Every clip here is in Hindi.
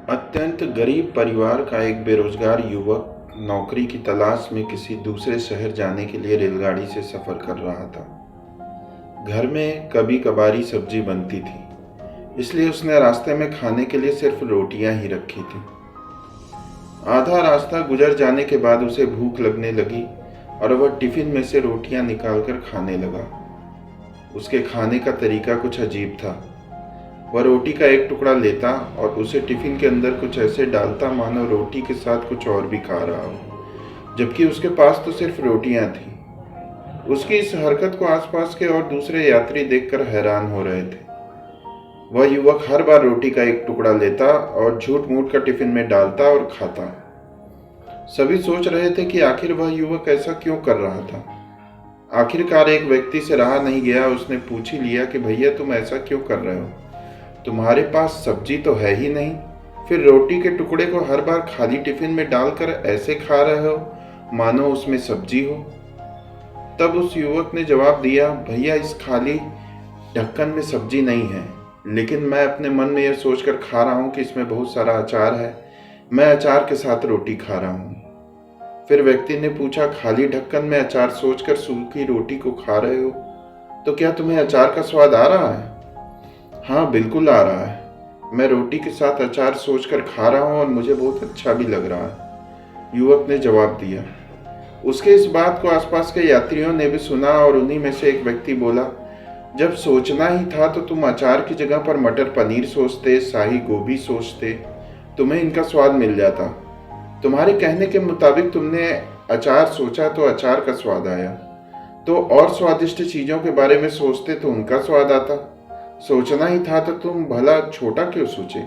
अत्यंत गरीब परिवार का एक बेरोजगार युवक नौकरी की तलाश में किसी दूसरे शहर जाने के लिए रेलगाड़ी से सफर कर रहा था। घर में कभी कभारी सब्जी बनती थी, इसलिए उसने रास्ते में खाने के लिए सिर्फ रोटियां ही रखी थी। आधा रास्ता गुजर जाने के बाद उसे भूख लगने लगी और वह टिफिन में से रोटियां निकालकर खाने लगा। उसके खाने का तरीका कुछ अजीब था। वह रोटी का एक टुकड़ा लेता और उसे टिफिन के अंदर कुछ ऐसे डालता मानो रोटी के साथ कुछ और भी खा रहा हो, जबकि उसके पास तो सिर्फ रोटियां थी। उसकी इस हरकत को आसपास के और दूसरे यात्री देखकर हैरान हो रहे थे। वह युवक हर बार रोटी का एक टुकड़ा लेता और झूठ मूठ का टिफिन में डालता और खाता। सभी सोच रहे थे कि आखिर वह युवक ऐसा क्यों कर रहा था। आखिरकार एक व्यक्ति से रहा नहीं गया, उसने पूछ ही लिया कि भैया तुम ऐसा क्यों कर रहे हो? तुम्हारे पास सब्जी तो है ही नहीं, फिर रोटी के टुकड़े को हर बार खाली टिफिन में डालकर ऐसे खा रहे हो मानो उसमें सब्जी हो। तब उस युवक ने जवाब दिया, भैया इस खाली ढक्कन में सब्जी नहीं है, लेकिन मैं अपने मन में यह सोचकर खा रहा हूँ कि इसमें बहुत सारा अचार है। मैं अचार के साथ रोटी खा रहा हूँ। फिर व्यक्ति ने पूछा, खाली ढक्कन में अचार सोचकर सूखी रोटी को खा रहे हो, तो क्या तुम्हें अचार का स्वाद आ रहा है? हाँ बिल्कुल आ रहा है। मैं रोटी के साथ अचार सोचकर खा रहा हूँ और मुझे बहुत अच्छा भी लग रहा है, युवक ने जवाब दिया। उसके इस बात को आसपास के यात्रियों ने भी सुना और उन्हीं में से एक व्यक्ति बोला, जब सोचना ही था तो तुम अचार की जगह पर मटर पनीर सोचते, शाही गोभी सोचते, तुम्हें इनका स्वाद मिल जाता। तुम्हारे कहने के मुताबिक तुमने अचार सोचा तो अचार का स्वाद आया, तो और स्वादिष्ट चीजों के बारे में सोचते तो उनका स्वाद आता। सोचना ही था तो तुम भला छोटा क्यों सोचे?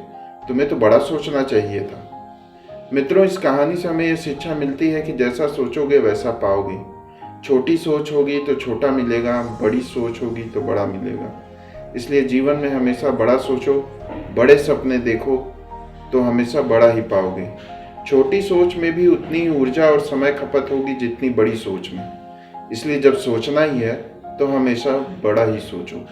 तुम्हें तो बड़ा सोचना चाहिए था। मित्रों, इस कहानी से हमें यह शिक्षा मिलती है कि जैसा सोचोगे वैसा पाओगे। छोटी सोच होगी तो छोटा मिलेगा, बड़ी सोच होगी तो बड़ा मिलेगा। इसलिए जीवन में हमेशा बड़ा सोचो, बड़े सपने देखो, तो हमेशा बड़ा ही पाओगे। छोटी सोच में भी उतनी ही ऊर्जा और समय खपत होगी जितनी बड़ी सोच में। इसलिए जब सोचना ही है तो हमेशा बड़ा ही सोचो।